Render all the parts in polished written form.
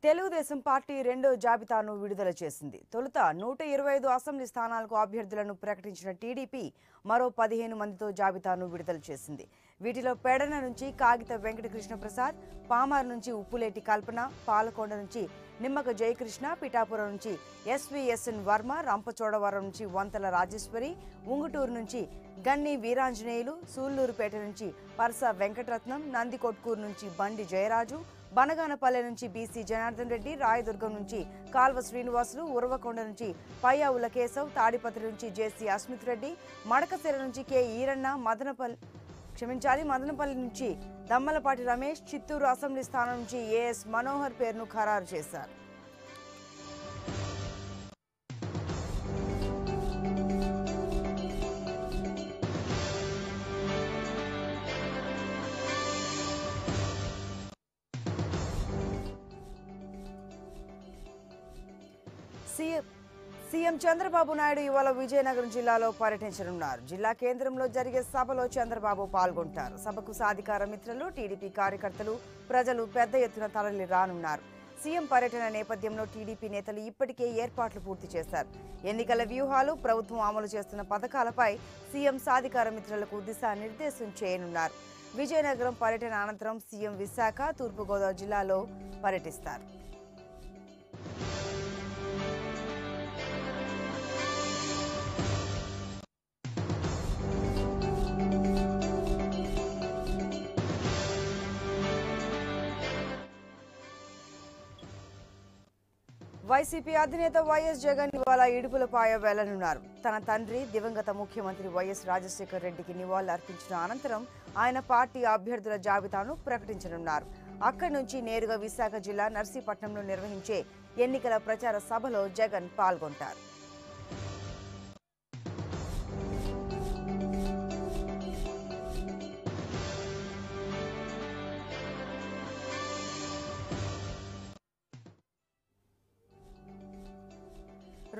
Telugu Desam party రెండో జాబితాను విడుదల చేసింది. తొలుత 125 అసెంబ్లీ స్థానాలకు అభ్యర్థులను ప్రకటించిన టీడీపీ మరో 15 మందితో జాబితాను విడుదల చేసింది. వీటిలో పెడన నుంచి కాగిత వెంకటకృష్ణ ప్రసాద్, పామర్ నుంచి ఉప్పులేటి కల్పన, పాలకొండ నుంచి నిమ్మక జయకృష్ణ, పిఠాపురం నుంచి ఎస్విఎస్ఎన్ వర్మ, రంపచోడవరం నుంచి వంతల రాజేశ్వరి, ఉంగుటూరు నుంచి గన్ని వీరాంజనేయులు, సూళ్లూరుపేట నుంచి పరస వెంకటరత్నం, నందికొట్కూరు నుంచి బండి జయరాజు, బనగానపల్లె నుంచి బీసీ జనార్దన్ రెడ్డి, రాయదుర్గం నుంచి కాల్వ శ్రీనివాసులు, ఉరవకొండ నుంచి పయ్యావుల కేశవ్, తాడిపత్రి నుంచి జేసీ అస్మిత్ రెడ్డి, మడకశిర నుంచి కె ఈరన్న, మదనపల్లి నుంచి దమ్మలపాటి రమేష్, చిత్తూరు అసెంబ్లీ స్థానం నుంచి ఏఎస్ మనోహర్ పేరును ఖరారు చేశారు. సీఎం చంద్రబాబు నాయుడు ఇవాళ విజయనగరం జిల్లాలో పర్యటించనున్నారు. జిల్లా కేంద్రంలో జరిగే సభలో చంద్రబాబు పాల్గొంటారు. సభకు సాధికార మిత్రులు, టీడీపీ కార్యకర్తలు, ప్రజలు పెద్ద ఎత్తున తరలి రానున్నారు. సీఎం పర్యటన నేపథ్యంలో టీడీపీ నేతలు ఇప్పటికే ఏర్పాట్లు పూర్తి చేశారు. ఎన్నికల వ్యూహాలు, ప్రభుత్వం అమలు చేస్తున్న పథకాలపై సీఎం సాధికార మిత్రులకు దిశానిర్దేశం చేయనున్నారు. విజయనగరం పర్యటన అనంతరం సీఎం విశాఖ, తూర్పుగోదావరి జిల్లాలో పర్యటిస్తారు. వైసీపీ అధినేత వైఎస్ జగన్ ఇవాళ ఇడుపులపాయ వెళ్లనున్నారు. తన తండ్రి దివంగత ముఖ్యమంత్రి వైఎస్ రాజశేఖర్ రెడ్డికి నివాళులు అర్పించిన అనంతరం ఆయన పార్టీ అభ్యర్థుల జాబితాను ప్రకటించనున్నారు. అక్కడి నుంచి నేరుగా విశాఖ జిల్లా నర్సీపట్నంలో నిర్వహించే ఎన్నికల ప్రచార సభలో జగన్ పాల్గొంటారు.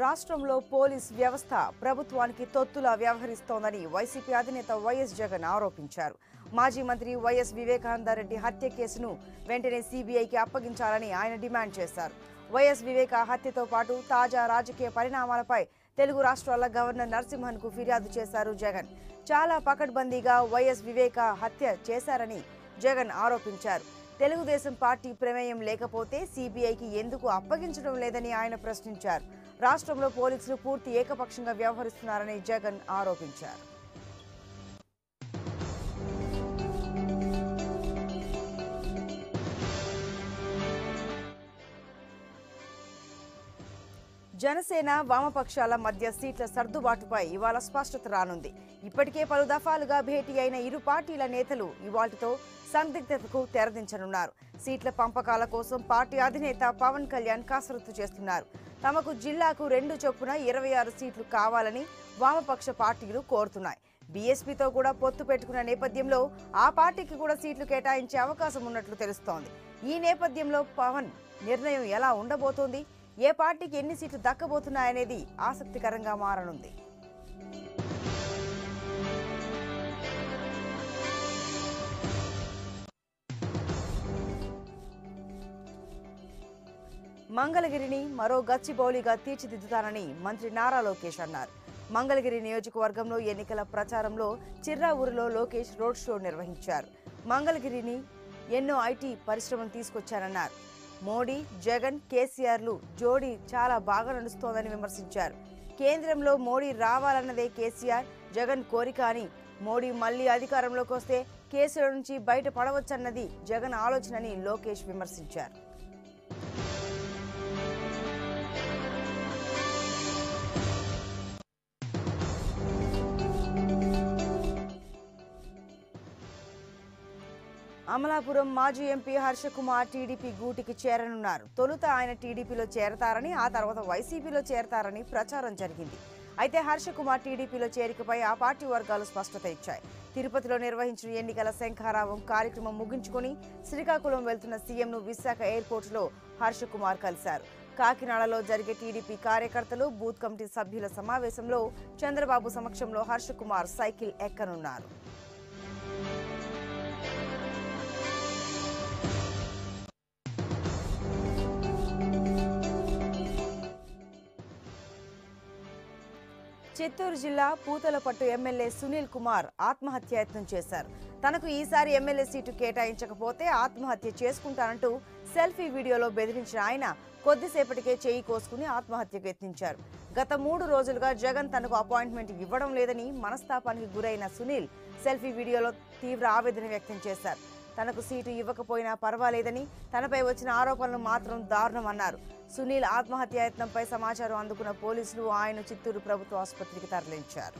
రాష్ట్రంలో పోలీస్ వ్యవస్థ ప్రభుత్వానికి తొత్తులా వ్యవహరిస్తోందని వైసీపీ అధినేత వైఎస్ జగన్ ఆరోపించారు. మాజీ మంత్రి వైఎస్ వివేకానందరెడ్డి హత్య కేసును వెంటనే సీబీఐకి అప్పగించాలని ఆయన డిమాండ్ చేశారు. వైఎస్ వివేక హత్యతో పాటు తాజా రాజకీయ పరిణామాలపై తెలుగు రాష్ట్రాల గవర్నర్ నరసింహన్కు ఫిర్యాదు చేశారు జగన్. చాలా పకడ్బందీగా వైఎస్ వివేక హత్య చేశారని జగన్ ఆరోపించారు. తెలుగుదేశం పార్టీ ప్రమేయం లేకపోతే సీబీఐకి ఎందుకు అప్పగించడం లేదని ఆయన ప్రశ్నించారు. రాష్ట్రంలో పోలీసులు పూర్తి ఏకపక్షంగా వ్యవహరిస్తున్నారని జగన్ ఆరోపించారు. జనసేన, వామపక్షాల మధ్య సీట్ల సర్దుబాటుపై ఇవాళ స్పష్టత రానుంది. ఇప్పటికే పలు దఫాలుగా భేటీ అయిన ఇరు పార్టీల నేతలు ఇవాళ్టితో సందిగ్ధతకు తెరదించనున్నారు. సీట్ల పంపకాల కోసం పార్టీ అధినేత పవన్ కళ్యాణ్ కసరత్తు చేస్తున్నారు. తమకు జిల్లాకు 2 చొప్పున 26 సీట్లు కావాలని వామపక్ష పార్టీలు కోరుతున్నాయి. బీఎస్పీతో కూడా పొత్తు పెట్టుకున్న నేపథ్యంలో ఆ పార్టీకి కూడా సీట్లు కేటాయించే అవకాశం ఉన్నట్లు తెలుస్తోంది. ఈ నేపథ్యంలో పవన్ నిర్ణయం ఎలా ఉండబోతోంది, ఏ పార్టీకి ఎన్ని సీట్లు దక్కబోతున్నాయనేది ఆసక్తికరంగా మారనుంది. మంగళగిరిని మరో గచ్చిబౌలిగా తీర్చిదిద్దుతానని మంత్రి నారా లోకేష్ అన్నారు. మంగళగిరి నియోజకవర్గంలో ఎన్నికల ప్రచారంలో చిర్రావూరులో లోకేష్ రోడ్ షో నిర్వహించారు. మంగళగిరిని ఎన్నో ఐటీ పరిశ్రమలు తీసుకొచ్చారన్నారు. మోడీ, జగన్, కేసీఆర్లు జోడీ చాలా బాగా నడుస్తోందని విమర్శించారు. కేంద్రంలో మోడీ రావాలన్నదే కేసీఆర్, జగన్ కోరిక అని, మోడీ మళ్లీ అధికారంలోకి వస్తే కేసుల నుంచి బయటపడవచ్చన్నది జగన్ ఆలోచనని లోకేష్ విమర్శించారు. అమలాపురం మాజీ ఎంపీ హర్షకుమార్ టీడీపీ గూటికి చేరనున్నారు. తొలుత ఆయన టీడీపీలో చేరతారని, ఆ తర్వాత వైసీపీలో చేరతారని ప్రచారం జరిగింది. అయితే హర్షకుమార్ టీడీపీలో చేరికపై ఆ పార్టీ వర్గాలు స్పష్టత ఇచ్చాయి. తిరుపతిలో నిర్వహించిన ఎన్నికల శంఖారావం కార్యక్రమం ముగించుకుని శ్రీకాకుళం వెళ్తున్న సీఎంను విశాఖ ఎయిర్పోర్టులో హర్షకుమార్ కలిశారు. కాకినాడలో జరిగే టీడీపీ కార్యకర్తలు, బూత్ కమిటీ సభ్యుల సమావేశంలో చంద్రబాబు సమక్షంలో హర్షకుమార్ సైకిల్ ఎక్కనున్నారు. చిత్తూరు జిల్లా పూతలపట్టు ఎమ్మెల్యే సునీల్ కుమార్ ఆత్మహత్యాయత్నం చేశారు. తనకు ఈసారి ఎమ్మెల్యే సీటు కేటాయించకపోతే ఆత్మహత్య చేసుకుంటానంటూ సెల్ఫీ వీడియోలో బెదిరించిన ఆయన కొద్దిసేపటికే చేయి కోసుకుని ఆత్మహత్యకు యత్నించారు. గత 3 రోజులుగా జగన్ తనకు అపాయింట్మెంట్ ఇవ్వడం లేదని మనస్తాపానికి గురైన సునీల్ సెల్ఫీ వీడియోలో తీవ్ర ఆవేదన వ్యక్తం చేశారు. తనకు సీటు ఇవ్వకపోయినా పర్వాలేదని, తనపై వచ్చిన ఆరోపణలు మాత్రం దారుణమన్నారు. సునీల్ ఆత్మహత్యాయత్నంపై సమాచారం అందుకున్న పోలీసులు ఆయన చిత్తూరు ప్రభుత్వ ఆసుపత్రికి తరలించారు.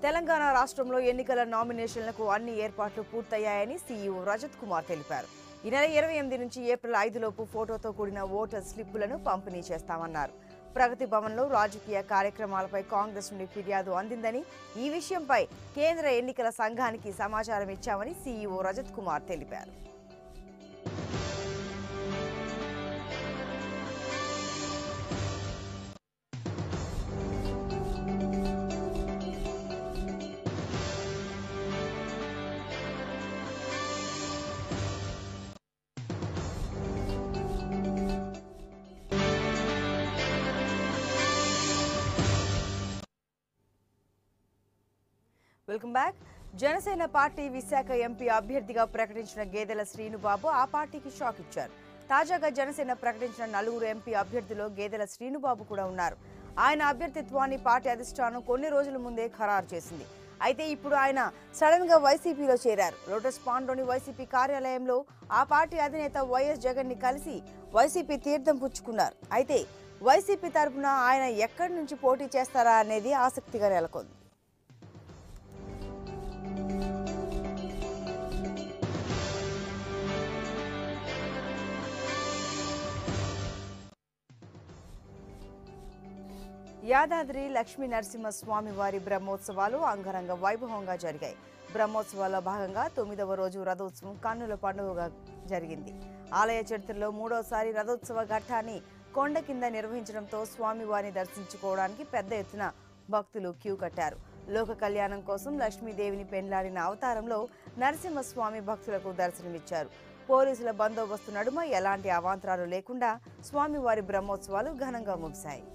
తెలంగాణ రాష్ట్రంలో ఎన్నికల నామినేషన్లకు అన్ని ఏర్పాట్లు పూర్తయ్యాయని సీఈఓ రజత్ కుమార్ తెలిపారు. ఈ నెల 28 నుంచి ఏప్రిల్ 5 లోపు ఫోటోతో కూడిన ఓటర్ స్లిప్పులను పంపిణీ చేస్తామన్నారు. ప్రగతి భవన్లో రాజకీయ కార్యక్రమాలపై కాంగ్రెస్ నుండి ఫిర్యాదు అందిందని, ఈ విషయంపై కేంద్ర ఎన్నికల సంఘానికి సమాచారం ఇచ్చామని సీఈఓ రజత్ కుమార్ తెలిపారు. Welcome back. Janasena party Visakha MP అభ్యర్థిగా ప్రకటించిన గేదెల శ్రీనుబాబు ఆ పార్టీకి షాక్ ఇచ్చారు. తాజాగా జనసేన ప్రకటించిన 4 ఎంపీ అభ్యర్థుల్లో గేదెల శ్రీనుబాబు కూడా ఉన్నారు. ఆయన అభ్యర్థిత్వాన్ని పార్టీ అధిష్టానం కొన్ని రోజుల ముందే ఖరారు చేసింది. అయితే ఇప్పుడు ఆయన సడన్ గా వైసీపీలో చేరారు. లోటస్ పాండ్లోని వైసీపీ కార్యాలయంలో ఆ పార్టీ అధినేత వైఎస్ జగన్ ని కలిసి వైసీపీ తీర్థం పుచ్చుకున్నారు. అయితే వైసీపీ తరఫున ఆయన ఎక్కడి నుంచి పోటీ చేస్తారా అనేది ఆసక్తిగా నెలకొంది. యాదాద్రి లక్ష్మీ నరసింహస్వామి వారి బ్రహ్మోత్సవాలు అంగరంగ వైభవంగా జరిగాయి. బ్రహ్మోత్సవాల్లో భాగంగా 9వ రోజు రథోత్సవం కన్నుల పండుగగా జరిగింది. ఆలయ చరిత్రలో 3వసారి రథోత్సవ ఘట్టాన్ని కొండ కింద నిర్వహించడంతో స్వామివారిని దర్శించుకోవడానికి పెద్ద ఎత్తున భక్తులు క్యూ కట్టారు. లోక కళ్యాణం కోసం లక్ష్మీదేవిని పెండ్లాడిన అవతారంలో నరసింహస్వామి భక్తులకు దర్శనమిచ్చారు. పోలీసుల బందోబస్తు నడుమ ఎలాంటి అవాంతరాలు లేకుండా స్వామివారి బ్రహ్మోత్సవాలు ఘనంగా ముగిశాయి.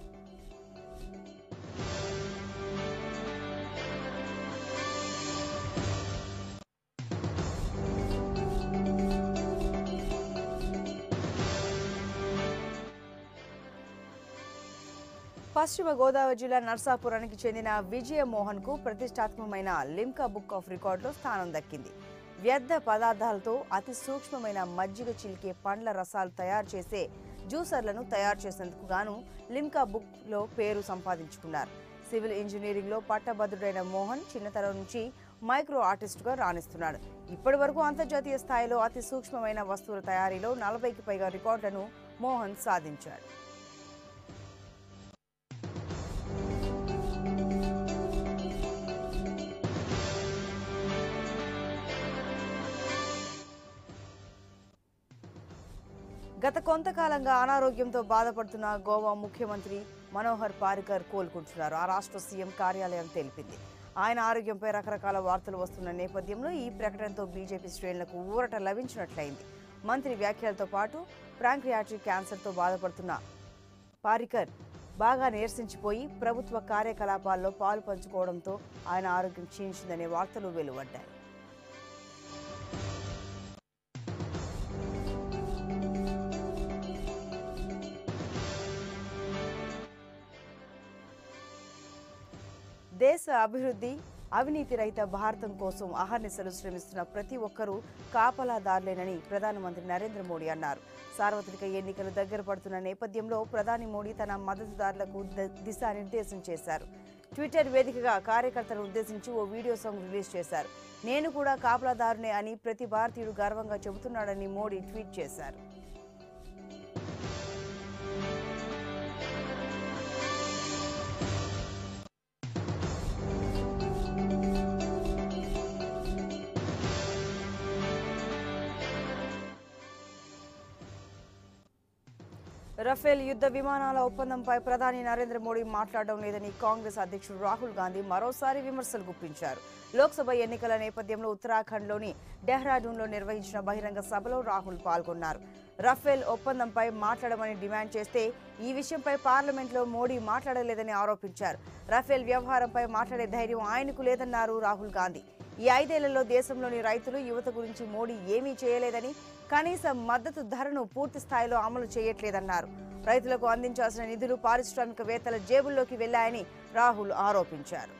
పశ్చిమ గోదావరి జిల్లా నర్సాపురానికి చెందిన విజయమోహన్ కు ప్రతిష్టాత్మకమైన లిమ్కా బుక్ ఆఫ్ రికార్డులో స్థానం దక్కింది. వ్యర్థ పదార్థాలతో అతి సూక్ష్మమైన మజ్జిగ చిలికే పండ్ల రసాలు తయారు చేసే జ్యూసర్లను తయారు చేసేందుకు గాను లిమ్కా బుక్ లో పేరు సంపాదించుకున్నారు. సివిల్ ఇంజనీరింగ్ లో పట్టభద్రుడైన మోహన్ చిన్నతనం నుంచి మైక్రో ఆర్టిస్టుగా రాణిస్తున్నాడు. ఇప్పటి వరకు అంతర్జాతీయ స్థాయిలో అతి సూక్ష్మమైన వస్తువుల తయారీలో 40కి పైగా రికార్డులను మోహన్ సాధించాడు. గత కొంతకాలంగా అనారోగ్యంతో బాధపడుతున్న గోవా ముఖ్యమంత్రి మనోహర్ పారికర్ కోలుకుంటున్నారు. ఆ రాష్ట్ర సీఎం కార్యాలయం తెలిపింది. ఆయన ఆరోగ్యంపై రకరకాల వార్తలు వస్తున్న నేపథ్యంలో ఈ ప్రకటనతో బీజేపీ శ్రేణులకు ఊరట లభించినట్లయింది. మంత్రి వ్యాఖ్యలతో పాటు ప్యాంక్రియాటిక్ క్యాన్సర్తో బాధపడుతున్న పారికర్ బాగా నీరసించిపోయి ప్రభుత్వ కార్యకలాపాల్లో పాలు పంచుకోవడంతో ఆయన ఆరోగ్యం క్షీణించిందనే వార్తలు వెలువడ్డాయి. దేశ అభివృద్ధి, అవినీతి రహిత భారతం కోసం అహర్నిశలు శ్రమిస్తున్న ప్రతి ఒక్కరూ కాపలాదారులేనని ప్రధానమంత్రి నరేంద్ర మోడీ అన్నారు. సార్వత్రిక ఎన్నికలు దగ్గర పడుతున్న నేపథ్యంలో ప్రధాని మోడీ తన మద్దతుదారులకు దిశానిర్దేశం చేశారు. ట్విట్టర్ వేదికగా కార్యకర్తలను ఉద్దేశించి ఓ వీడియో సాంగ్ రిలీజ్ చేశారు. నేను కూడా కాపలాదారునే అని ప్రతి భారతీయుడు గర్వంగా చెబుతున్నాడని మోడీ ట్వీట్ చేశారు. రఫేల్ యుద్ధ విమానాల ఒప్పందంపై ప్రధాని నరేంద్ర మోడీ మాట్లాడడం లేదని కాంగ్రెస్ అధ్యక్షుడు రాహుల్ గాంధీ మరోసారి విమర్శలు గుప్పించారు. లోక్సభ ఎన్నికల నేపథ్యంలో ఉత్తరాఖండ్లోని డెహ్రాడూన్లో నిర్వహించిన బహిరంగ సభలో రాహుల్ పాల్గొన్నారు. రఫేల్ ఒప్పందంపై మాట్లాడమని డిమాండ్ చేస్తే ఈ విషయంపై పార్లమెంట్లో మోడీ మాట్లాడలేదని ఆరోపించారు. రఫేల్ వ్యవహారంపై మాట్లాడే ధైర్యం ఆయనకు లేదన్నారు రాహుల్ గాంధీ. ఈ 5 ఏళ్లలో దేశంలోని రైతులు, యువత గురించి మోడీ ఏమీ చేయలేదని, కనీస మద్దతు ధరను పూర్తి స్థాయిలో అమలు చేయట్లేదన్నారు. రైతులకు అందించాల్సిన నిధులు పారిశ్రామికవేత్తల జేబుల్లోకి వెళ్లాయని రాహుల్ ఆరోపించారు.